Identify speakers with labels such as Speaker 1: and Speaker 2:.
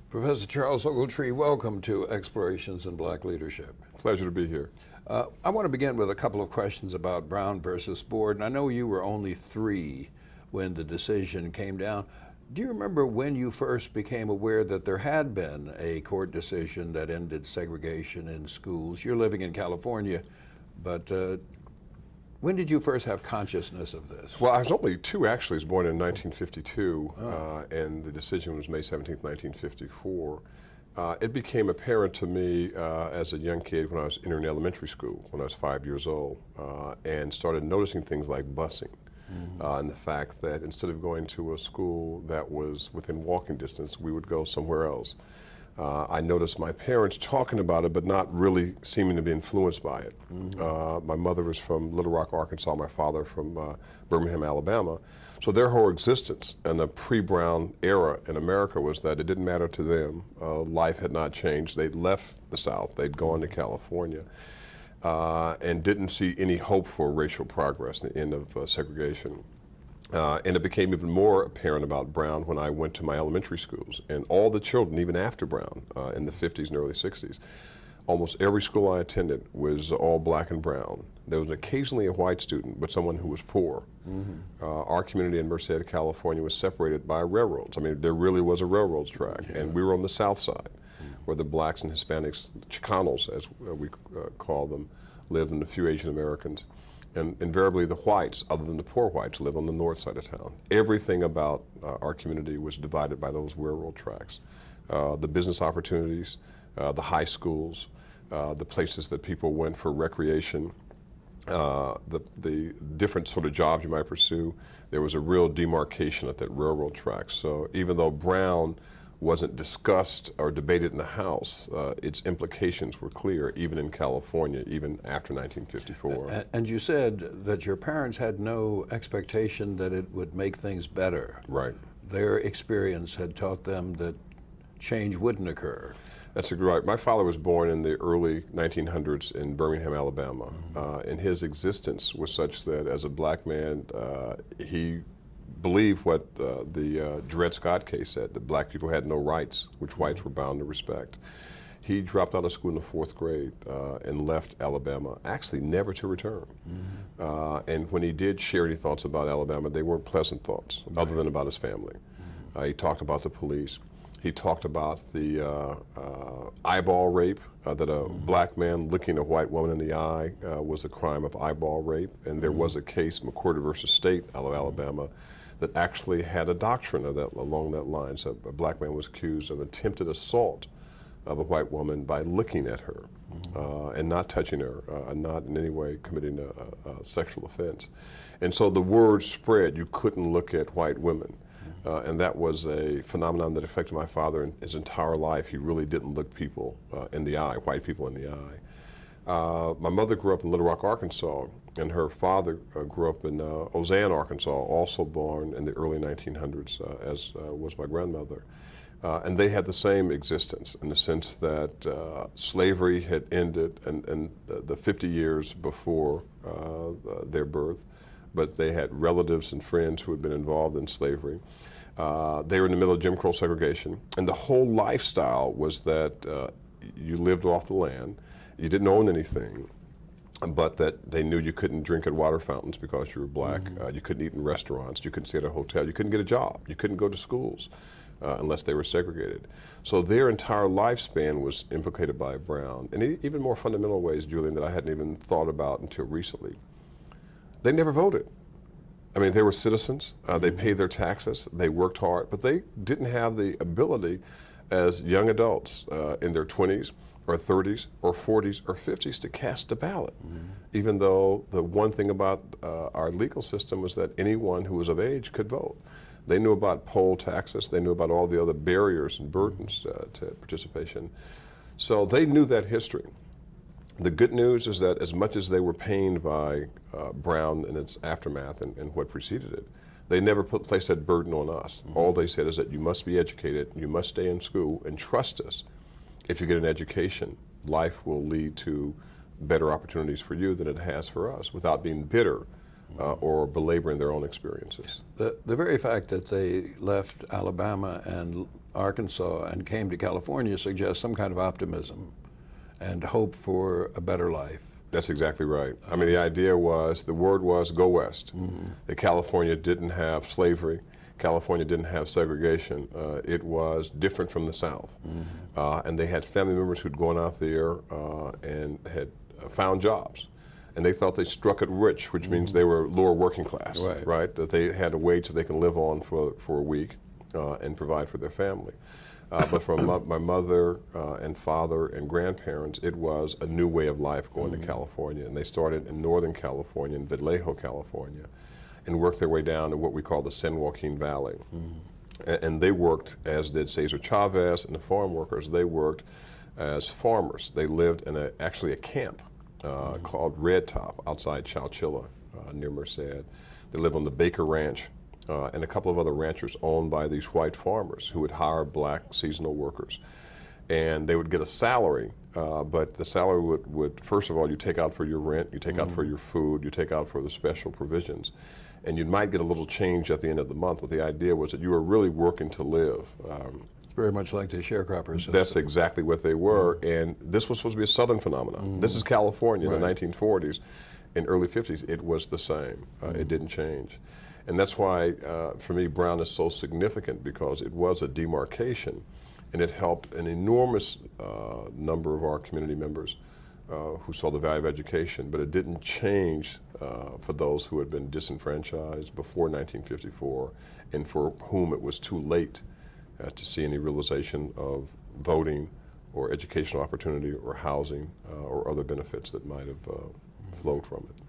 Speaker 1: Professor Charles Ogletree, welcome to Explorations in Black Leadership.
Speaker 2: Pleasure to be here.
Speaker 1: I want to begin with a couple of questions about Brown versus Board. And I know you were only 3 when the decision came down. Do you remember when you first became aware that there had been a court decision that ended segregation in schools? You're living in California, but when did you first have consciousness of this?
Speaker 2: Well, I was only 2 actually. I was born in 1952, and the decision was May 17, 1954. It became apparent to me as a young kid when I was entering elementary school, when I was 5 years old, and started noticing things like busing. And the fact that instead of going to a school that was within walking distance, we would go somewhere else. I noticed my parents talking about it, but not really seeming to be influenced by it. My mother was from Little Rock, Arkansas, my father from Birmingham, Alabama. So their whole existence in the pre-Brown era in America was that it didn't matter to them. Life had not changed. They'd left the South. They'd gone to California. And didn't see any hope for racial progress in the end of segregation. And it became even more apparent about Brown when I went to my elementary schools. And all the children, even after Brown, in the 50s and early 60s, almost every school I attended was all black and brown. There was occasionally a white student, but someone who was poor. Our community in Merced, California was separated by railroads. I mean, there really was a railroad track, and we were on the south side, where the blacks and Hispanics, Chicanos as we call them, lived, and a few Asian Americans. And invariably the whites, other than the poor whites, live on the north side of town. Everything about our community was divided by those railroad tracks. The business opportunities, the high schools, the places that people went for recreation, the different sort of jobs you might pursue. There was a real demarcation at that railroad track. So even though Brown wasn't discussed or debated in the House, its implications were clear, even in California, even after 1954.
Speaker 1: And you said that your parents had no expectation that it would make things better.
Speaker 2: Right.
Speaker 1: Their experience had taught them that change wouldn't occur.
Speaker 2: That's right. My father was born in the early 1900s in Birmingham, Alabama, and his existence was such that as a black man, he believe what the Dred Scott case said, that black people had no rights, which whites were bound to respect. He dropped out of school in the 4th grade and left Alabama, actually never to return. And when he did share any thoughts about Alabama, they weren't pleasant thoughts, other than about his family. He talked about the police. He talked about the eyeball rape, that a black man looking a white woman in the eye was a crime of eyeball rape. And there was a case, McCordy versus State out of Alabama, that actually had a doctrine of that, along that line. So a black man was accused of attempted assault of a white woman by looking at her and not touching her, not in any way committing a sexual offense. And so the word spread, you couldn't look at white women. And that was a phenomenon that affected my father in his entire life. He really didn't look people in the eye, white people in the eye. My mother grew up in Little Rock, Arkansas, and her father grew up in Ozanne, Arkansas, also born in the early 1900s, as was my grandmother. And they had the same existence in the sense that slavery had ended in the 50 years before their birth, but they had relatives and friends who had been involved in slavery. They were in the middle of Jim Crow segregation, and the whole lifestyle was that you lived off the land, you didn't own anything, but that they knew you couldn't drink at water fountains because you were black, you couldn't eat in restaurants, you couldn't stay at a hotel, you couldn't get a job, you couldn't go to schools unless they were segregated. So their entire lifespan was implicated by Brown. And even more fundamental ways, Julian, that I hadn't even thought about until recently. They never voted. I mean, they were citizens, they paid their taxes, they worked hard, but they didn't have the ability as young adults in their 20s or 30s or 40s or 50s to cast a ballot, even though the one thing about our legal system was that anyone who was of age could vote. They knew about poll taxes, they knew about all the other barriers and burdens to participation. So they knew that history. The good news is that as much as they were pained by Brown and its aftermath and what preceded it, they never placed that burden on us. All they said is that you must be educated, you must stay in school, and trust us. If you get an education, life will lead to better opportunities for you than it has for us, without being bitter or belaboring their own experiences.
Speaker 1: The very fact that they left Alabama and Arkansas and came to California suggests some kind of optimism and hope for a better life.
Speaker 2: That's exactly right. I mean, the idea was, the word was go west. That California didn't have slavery. California didn't have segregation. It was different from the South. And they had family members who'd gone out there and had found jobs. And they thought they struck it rich, which means they were lower working class, right? That they had a wage that they can live on for a week and provide for their family. But for my mother and father and grandparents, it was a new way of life going to California. And they started in Northern California, in Vallejo, California, and worked their way down to what we call the San Joaquin Valley. And they worked, as did Cesar Chavez and the farm workers, they worked as farmers. They lived in actually a camp called Red Top outside Chowchilla near Merced. They lived on the Baker Ranch and a couple of other ranchers owned by these white farmers who would hire black seasonal workers. And they would get a salary, but the salary would, first of all, you take out for your rent, you take out for your food, you take out for the special provisions. And you might get a little change at the end of the month, but the idea was that you were really working to live.
Speaker 1: Very much like the sharecropper system.
Speaker 2: That's exactly what they were, and this was supposed to be a Southern phenomenon. This is California in the 1940s. In early 50s, it was the same. It didn't change. And that's why, for me, Brown is so significant, because it was a demarcation, and it helped an enormous number of our community members who saw the value of education, but it didn't change for those who had been disenfranchised before 1954 and for whom it was too late to see any realization of voting or educational opportunity or housing or other benefits that might have flowed from it.